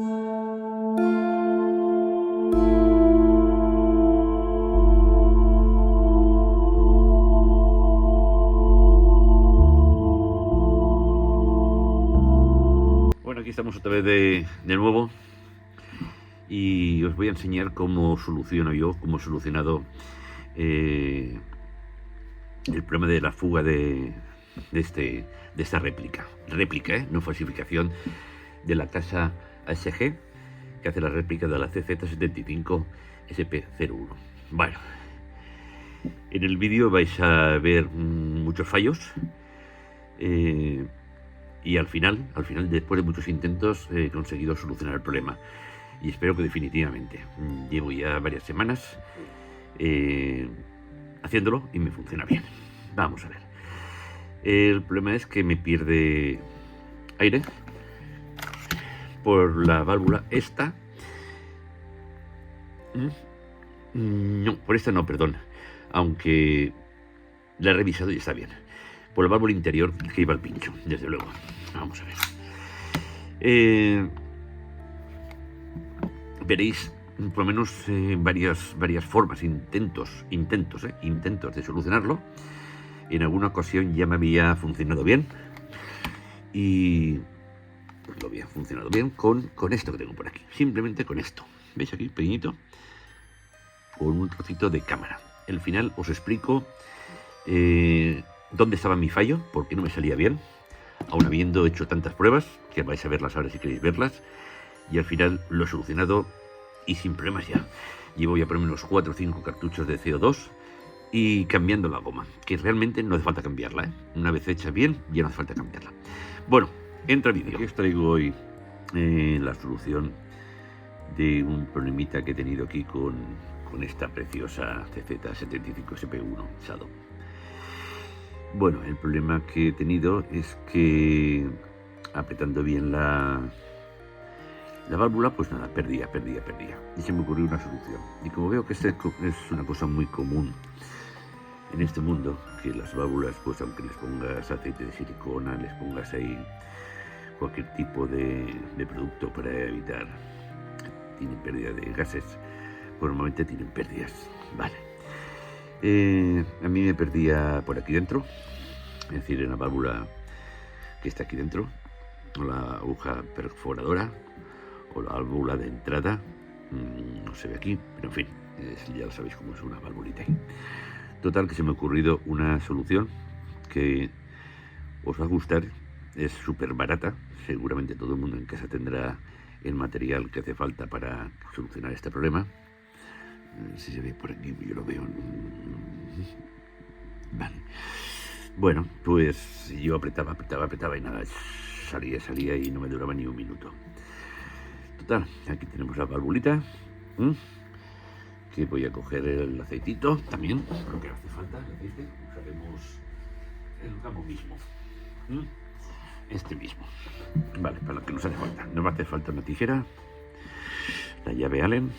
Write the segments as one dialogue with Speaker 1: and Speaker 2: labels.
Speaker 1: Bueno, aquí estamos otra vez de nuevo y os voy a enseñar cómo soluciono yo, cómo he solucionado el problema de la fuga de esta réplica, no falsificación, de la casa ASG, que hace la réplica de la CZ75 SP01. Bueno, en el vídeo vais a ver muchos fallos y al final, después de muchos intentos, he conseguido solucionar el problema. Y espero que definitivamente. Llevo ya varias semanas haciéndolo y me funciona bien. Vamos a ver. El problema es que me pierde aire por la válvula esta. No, por esta no, perdón. Aunque la he revisado y está bien. Por la válvula interior que iba al pincho, desde luego. Vamos a ver. Veréis por lo menos varias formas, intentos de solucionarlo. En alguna ocasión ya me había funcionado bien y lo había funcionado bien con esto que tengo por aquí, simplemente con esto. ¿Veis aquí, pequeñito? Con un trocito de cámara. Al final os explico dónde estaba mi fallo, por qué no me salía bien, aun habiendo hecho tantas pruebas, que vais a verlas ahora si queréis verlas, y al final lo he solucionado y sin problemas ya. Llevo ya por lo menos 4 o 5 cartuchos de CO2 y cambiando la goma, que realmente no hace falta cambiarla, ¿eh? Una vez hecha bien, ya no hace falta cambiarla. Bueno, entra vídeo. Aquí os traigo hoy la solución de un problemita que he tenido aquí con esta preciosa CZ75 SP1 Shadow. Bueno, el problema que he tenido es que apretando bien la válvula, pues nada, perdía. Y se me ocurrió una solución. Y como veo que es una cosa muy común en este mundo, que las válvulas, pues aunque les pongas aceite de silicona, les pongas ahí cualquier tipo de producto para evitar tienen pérdida de gases, pues normalmente tienen pérdidas. Vale. A mí me perdía por aquí dentro, es decir, en la válvula que está aquí dentro, o la aguja perforadora, o la válvula de entrada, no se ve aquí, pero en fin, ya lo sabéis cómo es una válvulita ahí. Total, que se me ha ocurrido una solución que os va a gustar, es súper barata, seguramente todo el mundo en casa tendrá el material que hace falta para solucionar este problema. Si se ve por aquí, yo lo veo. Vale. Bueno, pues yo apretaba y nada, salía y no me duraba ni un minuto. Total, aquí tenemos la valvulita, que voy a coger el aceitito también, porque hace falta el aceite. Usaremos el ramo mismo, este mismo. Vale, para lo que nos hace falta. Nos va a hacer falta una tijera, la llave Allen,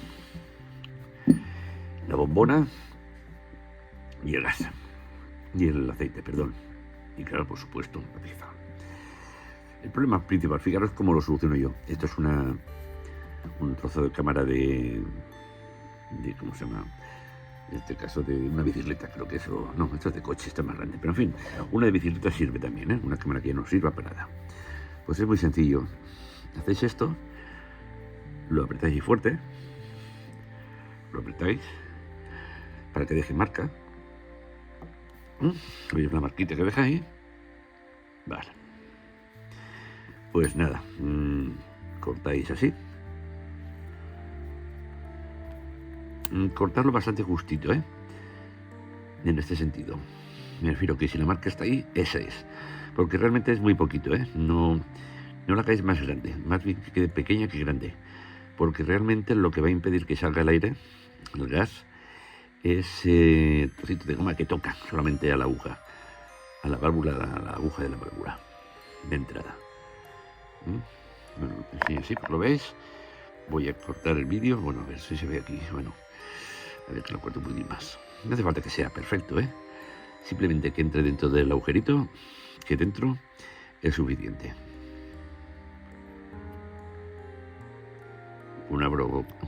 Speaker 1: la bombona y el gas. Y el aceite, perdón. Y claro, por supuesto, la pieza. El problema principal, fijaros cómo lo soluciono yo. Esto es un trozo de cámara de ¿cómo se llama? En este caso de una bicicleta, creo que eso. No, esto es de coche, está más grande. Pero en fin, una de bicicleta sirve también, ¿eh? Una cámara que ya no sirva para nada. Pues es muy sencillo. Hacéis esto, lo apretáis ahí fuerte, lo apretáis para que deje marca. ¿Veis la marquita que deja ahí? Vale. Pues nada, cortáis así. Cortarlo bastante justito, ¿eh? En este sentido. Me refiero que si la marca está ahí, esa es. Porque realmente es muy poquito, ¿eh? No la hagáis más grande, más bien que quede pequeña que grande. Porque realmente lo que va a impedir que salga el aire, el gas, es el trocito de goma que toca solamente a la aguja, a la válvula, a la aguja de la válvula de entrada. Bueno, sí, así, pues lo veis. Voy a cortar el vídeo, bueno, a ver si se ve aquí. Bueno, a ver que lo corto un poquito más. No hace falta que sea perfecto, ¿eh? Simplemente que entre dentro del agujerito, que dentro es suficiente.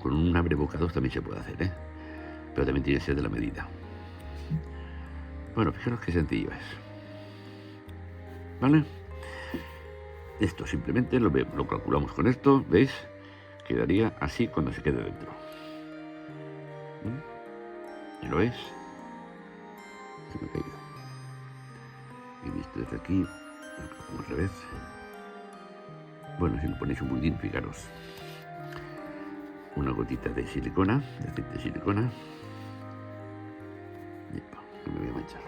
Speaker 1: con un abrebocados también se puede hacer, ¿eh? Pero también tiene que ser de la medida. Bueno, fijaros qué sencillo es. ¿Vale? Esto simplemente lo calculamos con esto, ¿veis? Quedaría así cuando se quede dentro. ¿Y lo veis? Se me ha caído. Y visto desde aquí, lo calculamos al revés. Bueno, si le ponéis un budín, fijaros. Una gotita de silicona, de aceite de silicona. No me voy a manchar.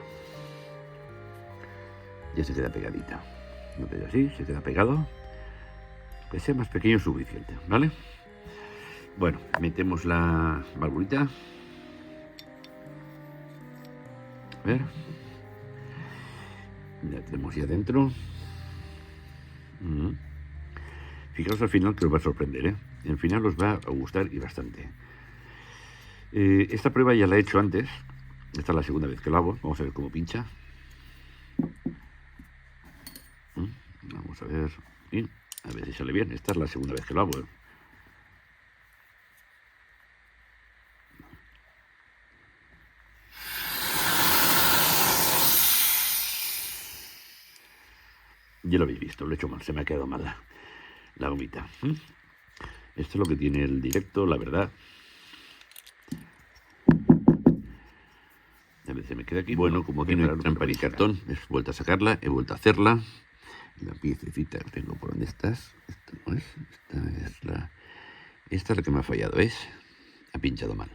Speaker 1: Ya se queda pegadita. ¿No veis así? Se queda pegado. Que sea más pequeño es suficiente, ¿vale? Bueno, metemos la valvulita. A ver. La tenemos ya dentro. Fijaos al final que os va a sorprender, ¿eh? Al final os va a gustar y bastante. Esta prueba ya la he hecho antes. Esta es la segunda vez que lo hago. Vamos a ver cómo pincha. Vamos a ver. Y a ver si sale bien. Esta es la segunda vez que lo hago, ¿eh? Ya lo habéis visto, lo he hecho mal, se me ha quedado mal la gomita. Esto es lo que tiene el directo, la verdad. A ver, se me queda aquí. Bueno, como aquí no hay trampa ni cartón, he vuelto a sacarla, he vuelto a hacerla. La piececita que tengo por donde estás. Esta no es, esta es la que me ha fallado, ¿ves? Ha pinchado mal.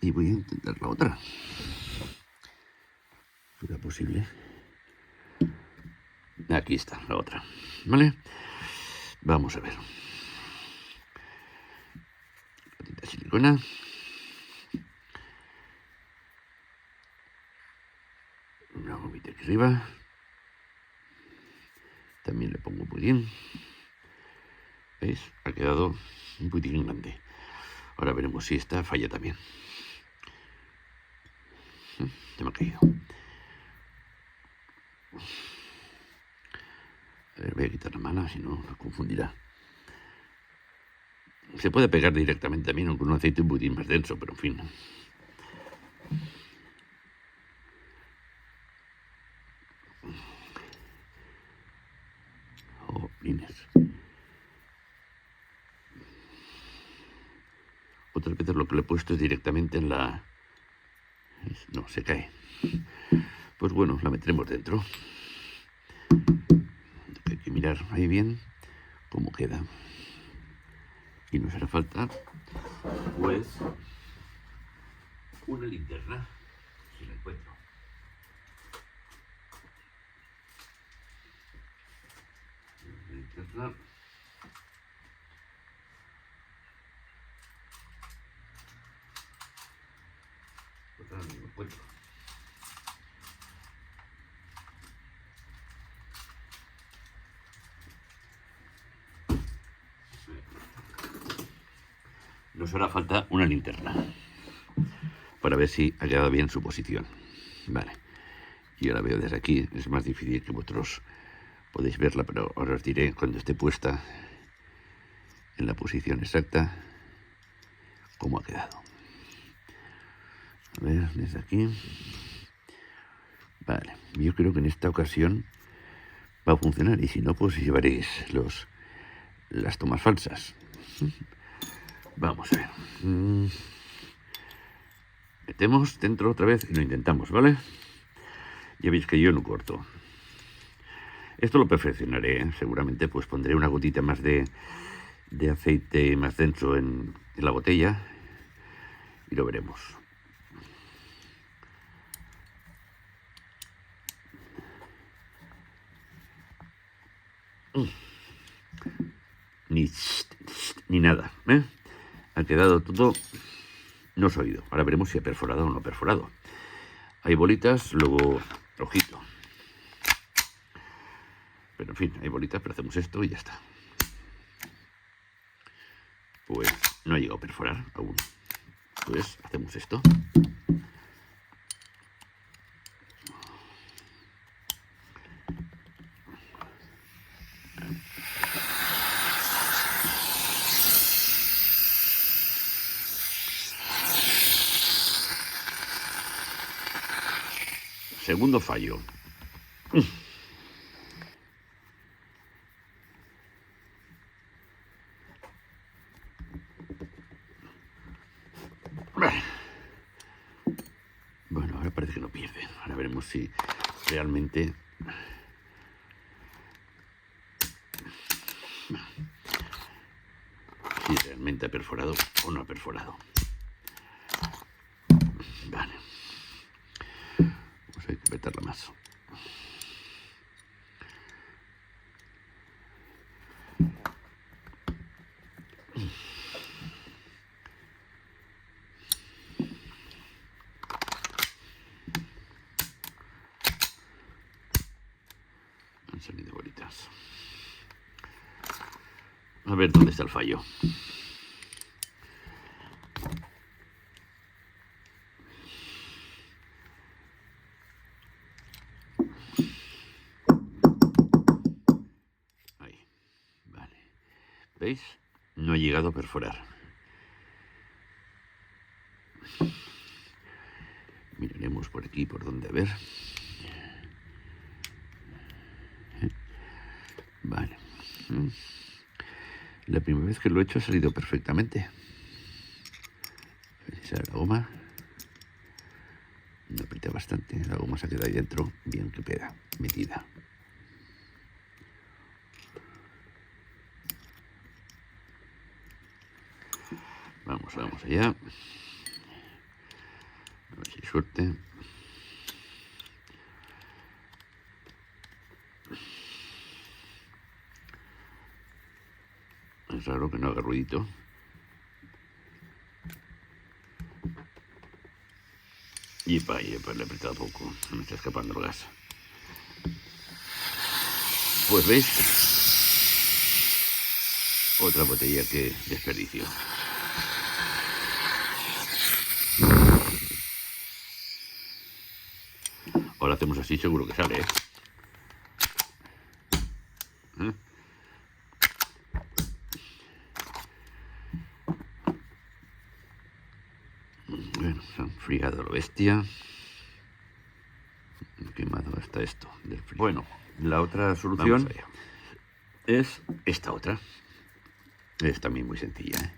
Speaker 1: Y voy a intentar la otra. ¿Será posible? Aquí está la otra, ¿vale? Vamos a ver. Gotita de silicona. Una gomita aquí arriba. También le pongo un budín. ¿Veis? Ha quedado un budín grande. Ahora veremos si esta falla también. Se me ha caído. A ver, voy a quitar la mano, si no la confundirá. Se puede pegar directamente también con un aceite un budín más denso, pero en fin. Oh, pines. Otras veces lo que le he puesto es directamente en la... No, se cae. Pues bueno, la meteremos dentro. Hay que mirar ahí bien cómo queda. Y nos hará falta, pues, una linterna, si la encuentro. Una linterna. Pues ahora mismo encuentro. Nos hará falta una linterna para ver si ha quedado bien su posición. Vale. Y ahora veo desde aquí, es más difícil que vosotros podéis verla, pero ahora os diré cuando esté puesta en la posición exacta cómo ha quedado. A ver, desde aquí. Vale, yo creo que en esta ocasión va a funcionar, y si no, pues llevaréis las tomas falsas. Vamos a ver. Metemos dentro otra vez y lo intentamos, ¿vale? Ya veis que yo no corto. Esto lo perfeccionaré, ¿eh? Seguramente pues pondré una gotita más de aceite más denso en la botella y lo veremos. Ni nada, ¿eh? Ha quedado todo no sólido. Ahora veremos si ha perforado o no ha perforado. Hay bolitas, luego rojito. Pero en fin, hay bolitas, pero hacemos esto y ya está. Pues no ha llegado a perforar aún. Pues hacemos esto. segundo fallo. Bueno, ahora parece que no pierde. Ahora veremos si realmente... si realmente ha perforado o no ha perforado. Vale. Pues hay que apretarla más. Han salido bolitas. A ver dónde está el fallo. Ahí. Vale. ¿Veis? No he llegado a perforar. Miraremos por aquí, por donde, a ver. Vale. La primera vez que lo he hecho ha salido perfectamente. A ver si sale la goma. No apreté bastante. La goma se ha quedado ahí dentro. Bien que queda metida. Vamos allá. A ver si hay suerte. Es raro que no haga ruidito. Y le he apretado poco. Se me está escapando el gas. Pues veis, otra botella que desperdicio. Ahora hacemos así, seguro que sale, ¿eh? Bueno, se ha enfriado lo bestia. Quemado hasta esto del frío. Bueno, la otra solución es esta otra. Es también muy sencilla, ¿eh?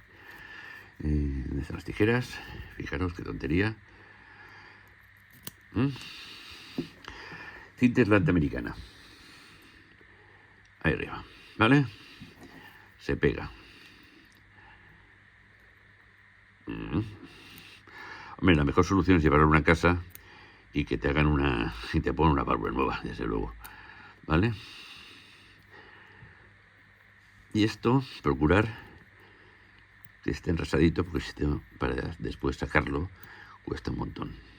Speaker 1: ¿Dónde están las tijeras? Fijaros qué tontería. Cinta aislante americana. Ahí arriba, ¿vale? Se pega. Hombre, la mejor solución es llevarlo a una casa y que te hagan y te pongan una válvula nueva, desde luego, ¿vale? Y esto, procurar que esté enrasadito, porque para después sacarlo cuesta un montón.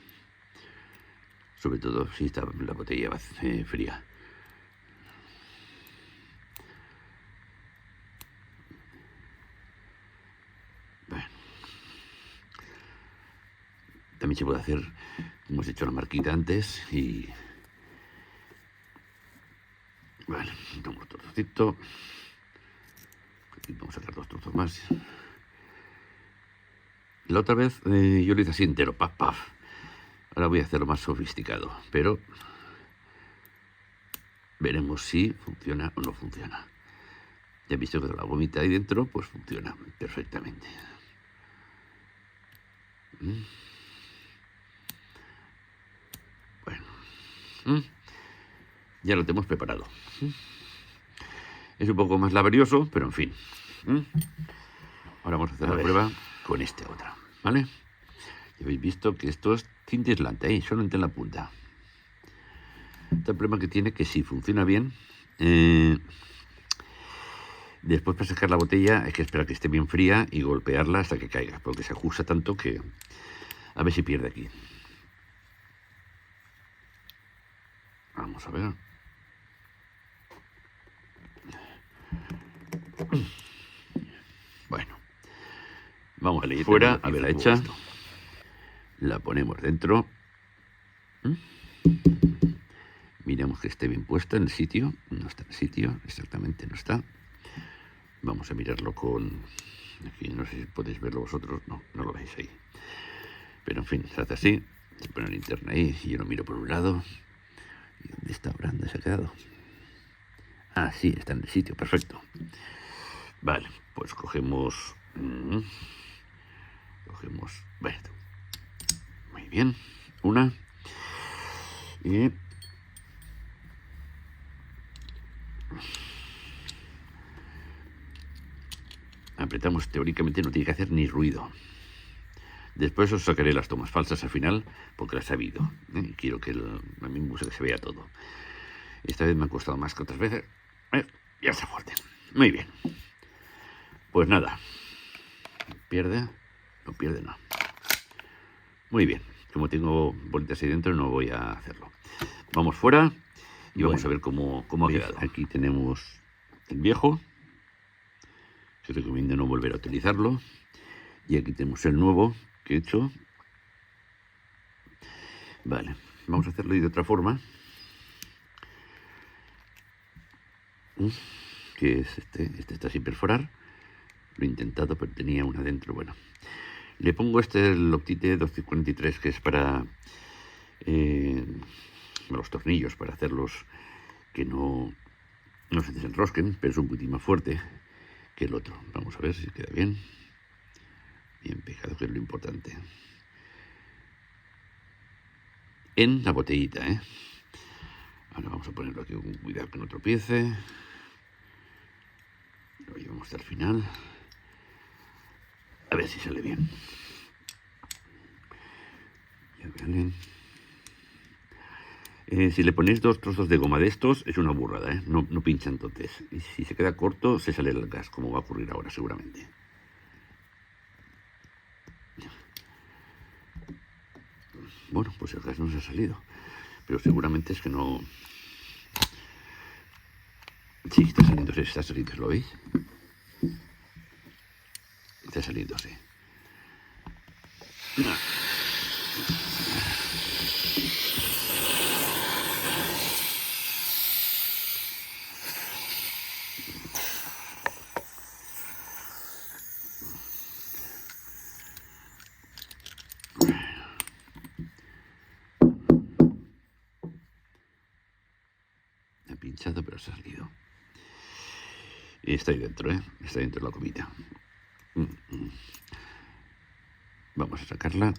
Speaker 1: Sobre todo si está la botella fría. Bueno. También se puede hacer, hemos hecho la marquita antes y... Vale, damos otro trocito. Aquí vamos a sacar 2 trozos más. La otra vez yo lo hice así entero, paf, paf. Ahora voy a hacerlo más sofisticado, pero veremos si funciona o no funciona. Ya he visto que la gomita ahí dentro, pues funciona perfectamente. Bueno, ya lo tenemos preparado. Es un poco más laborioso, pero en fin. Ahora vamos a hacer la prueba con esta otra, ¿vale? Ya habéis visto que esto es cinta aislante, ahí, solamente en la punta. El problema que tiene que si funciona bien, después para sacar la botella hay que esperar que esté bien fría y golpearla hasta que caiga, porque se ajusta tanto que a ver si pierde aquí. Vamos a ver. Bueno, vamos a leer fuera, a verla hecha. La ponemos dentro. Miramos que esté bien puesta en el sitio. No está en el sitio, exactamente no está. Vamos a mirarlo con... Aquí no sé si podéis verlo vosotros. No, no lo veis ahí. Pero en fin, se hace así. Se pone la linterna ahí y yo lo miro por un lado. ¿Y dónde está ahora? ¿Dónde se ha quedado? Ah, sí, está en el sitio, perfecto. Vale, pues cogemos... Bueno, muy bien. Una. Y... apretamos, teóricamente no tiene que hacer ni ruido. Después os sacaré las tomas falsas al final, porque las he habido. Quiero que a mí me gusta que se vea todo. Esta vez me ha costado más que otras veces. Ya está fuerte. Muy bien. Pues nada. ¿Pierde? No pierde, no. Muy bien. Como tengo bolitas ahí dentro, no voy a hacerlo. Vamos fuera y vamos a ver cómo ha quedado. Aquí tenemos el viejo. Os recomiendo no volver a utilizarlo. Y aquí tenemos el nuevo que he hecho. Vale, vamos a hacerlo de otra forma. Que es este está sin perforar. Lo he intentado, pero tenía una dentro. Bueno, le pongo el Loctite 243, que es para los tornillos, para hacerlos que no se desenrosquen, pero es un poquitín más fuerte que el otro. Vamos a ver si queda bien. Bien pegado, que es lo importante. En la botellita, ¿eh? Ahora vamos a ponerlo aquí con cuidado que no tropiece. Lo llevamos hasta el final. A ver si sale bien. Ya verán. Si le ponéis 2 trozos de goma de estos, es una burrada, ¿eh? No pincha entonces. Y si se queda corto, se sale el gas, como va a ocurrir ahora seguramente. Bueno, pues el gas no se ha salido. Pero seguramente es que no... Sí, está saliendo, ¿lo veis? Está saliendo, sí. Ha pinchado, pero se ha salido. Y está ahí dentro, ¿eh? Está dentro de la comida. Vamos a sacarla.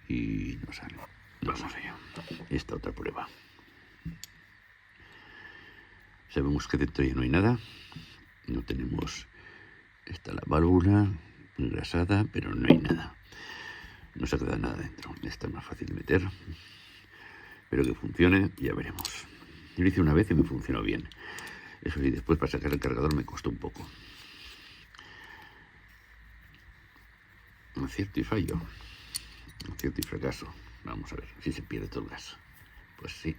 Speaker 1: Y no sale. Vamos allá. Esta otra prueba. Sabemos que dentro ya no hay nada. No tenemos... Está la válvula engrasada, pero no hay nada. No se queda nada dentro. Esta es más fácil de meter. Pero que funcione, ya veremos. Yo lo hice una vez y me funcionó bien. Eso sí, después para sacar el cargador me costó un poco. Acierto y fallo. Acierto y fracaso. Vamos a ver si se pierde todo el gas. Pues sí.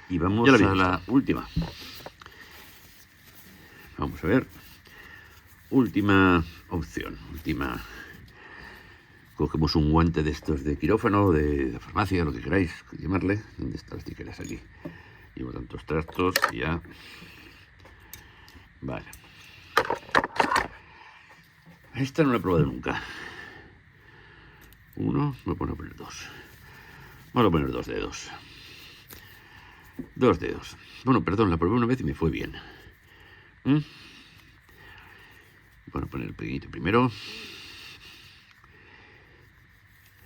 Speaker 1: Y vamos a la última. Vamos a ver. Última opción. Cogemos un guante de estos de quirófano, de farmacia, lo que queráis llamarle. ¿Dónde están las tijeras? Aquí. Llevo tantos trastos y ya. Vale. Esta no la he probado nunca. Uno, voy a poner 2. Vamos a poner 2 dedos. 2 dedos. Bueno, perdón, la probé una vez y me fue bien. Voy a poner el pequeñito primero.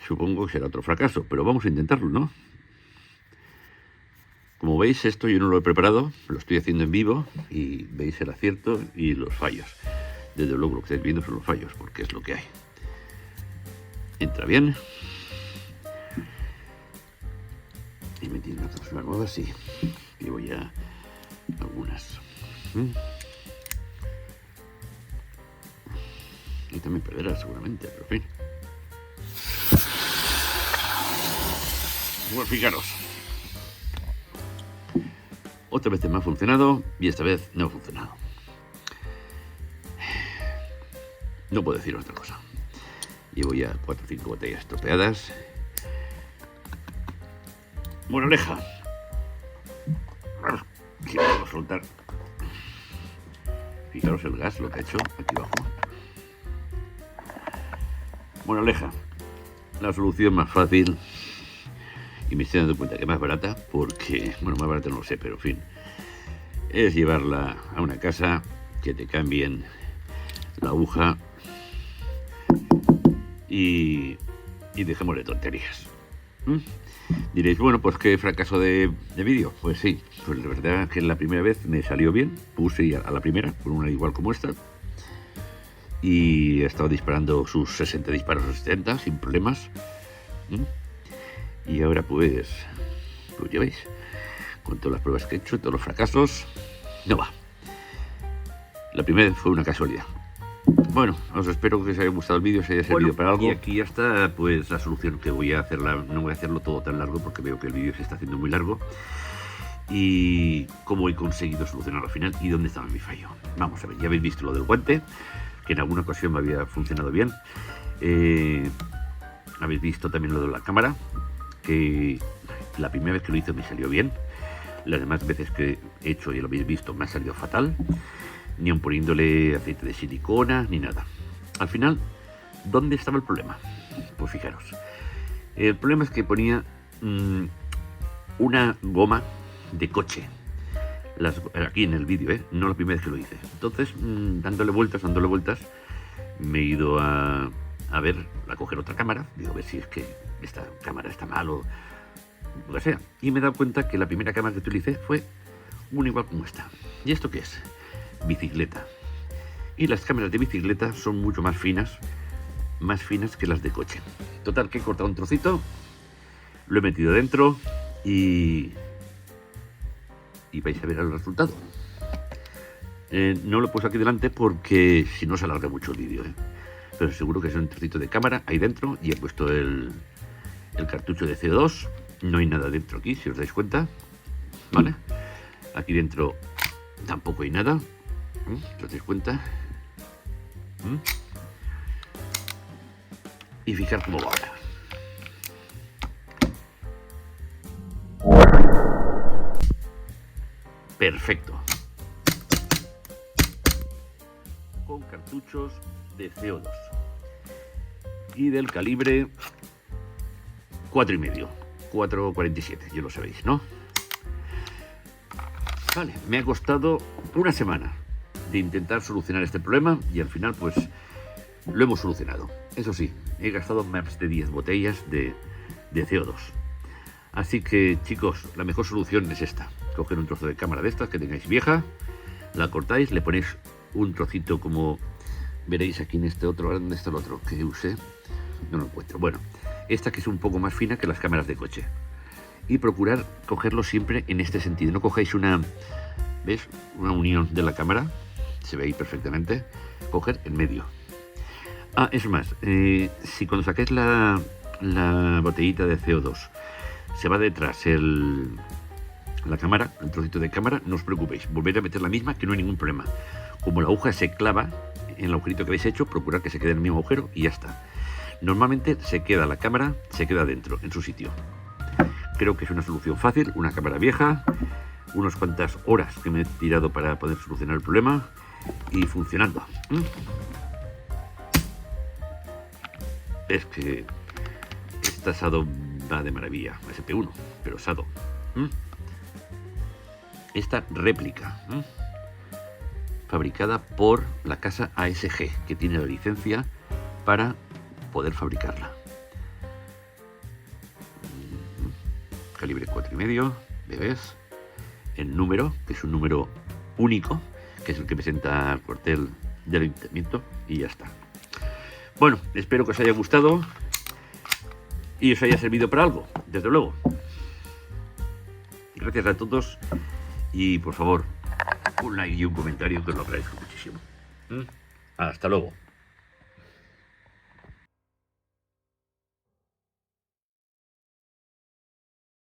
Speaker 1: Supongo que será otro fracaso, pero vamos a intentarlo, ¿no? Como veis, esto yo no lo he preparado, lo estoy haciendo en vivo y veis el acierto y los fallos. Desde luego lo que estáis viendo son los fallos, porque es lo que hay. Entra bien. Y metiendo una cápsula nueva, sí. Llevo ya algunas. Y también perderá seguramente, pero en fin. Bueno, fijaros. Otra vez me ha funcionado y esta vez no ha funcionado. No puedo decir otra cosa. Llevo ya 4 o 5 botellas estropeadas. Moraleja. Si puedo soltar. Fijaros el gas, lo que ha hecho aquí abajo. Moraleja. La solución más fácil, y me estoy dando cuenta que más barata, porque, bueno, más barata no lo sé, pero en fin, es llevarla a una casa, que te cambien la aguja y dejemos de tonterías. Diréis, bueno, pues qué fracaso de vídeo. Pues sí, pues la verdad es que la primera vez me salió bien, puse a la primera, con una igual como esta, y he estado disparando sus 60 disparos o 70 sin problemas. Y ahora pues ya veis, con todas las pruebas que he hecho, todos los fracasos, no va. La primera vez fue una casualidad. Bueno, os espero que os haya gustado el vídeo, os haya servido para algo. Y aquí ya está pues la solución, que voy a hacerla. No voy a hacerlo todo tan largo porque veo que el vídeo se está haciendo muy largo. Y cómo he conseguido solucionarlo al final y dónde estaba mi fallo. Vamos a ver, ya habéis visto lo del guante, que en alguna ocasión me había funcionado bien. Habéis visto también lo de la cámara, que la primera vez que lo hice me salió bien. Las demás veces que he hecho, ya lo habéis visto, me ha salido fatal. Ni aun poniéndole aceite de silicona, ni nada. Al final, ¿dónde estaba el problema? Pues fijaros. El problema es que ponía una goma de coche. Aquí en el vídeo, no la primera vez que lo hice. Entonces, dándole vueltas, me he ido a coger otra cámara. Digo, a ver si es que esta cámara está mal o lo que sea. Y me he dado cuenta que la primera cámara que utilicé fue una igual como esta. ¿Y esto qué es? Bicicleta. Y las cámaras de bicicleta son mucho más finas que las de coche. Total, que he cortado un trocito, lo he metido dentro y vais a ver el resultado. No lo he puesto aquí delante porque si no se alarga mucho el vídeo, pero seguro que es un trocito de cámara ahí dentro, y he puesto el cartucho de CO2. No hay nada dentro aquí, si os dais cuenta, ¿vale? Aquí dentro tampoco hay nada, ¿os dais cuenta? Y fijar cómo va ahora. Perfecto. Con cartuchos de CO2 y del calibre 4,5, 4,47, ya lo sabéis, ¿no? Vale, me ha costado una semana de intentar solucionar este problema y al final pues lo hemos solucionado. Eso sí, he gastado más de 10 botellas de CO2. Así que, chicos, la mejor solución es esta. Coger un trozo de cámara de estas que tengáis vieja, la cortáis, le ponéis un trocito como veréis aquí en este otro. ¿Dónde está el otro que usé? No lo encuentro. Bueno, esta que es un poco más fina que las cámaras de coche. Y procurar cogerlo siempre en este sentido. No cojáis una, ¿ves? Una unión de la cámara. Se ve ahí perfectamente. Coger en medio. Ah, es más, si cuando saquéis la botellita de CO2 se va detrás la cámara, el trocito de cámara, no os preocupéis, volver a meter la misma, que no hay ningún problema. Como la aguja se clava en el agujerito que habéis hecho, procurad que se quede en el mismo agujero y ya está. Normalmente se queda la cámara, se queda dentro, en su sitio. Creo que es una solución fácil, una cámara vieja, unas cuantas horas que me he tirado para poder solucionar el problema y funcionando. Es que esta Sado va de maravilla, SP1, pero Sado. Esta réplica, fabricada por la casa ASG, que tiene la licencia para poder fabricarla. Calibre 4,5, ¿ves? El número, que es un número único, que es el que presenta el cuartel del ayuntamiento, y ya está. Bueno, espero que os haya gustado y os haya servido para algo, desde luego. Gracias a todos y por favor, un like y un comentario que os lo agradezco muchísimo. Hasta luego.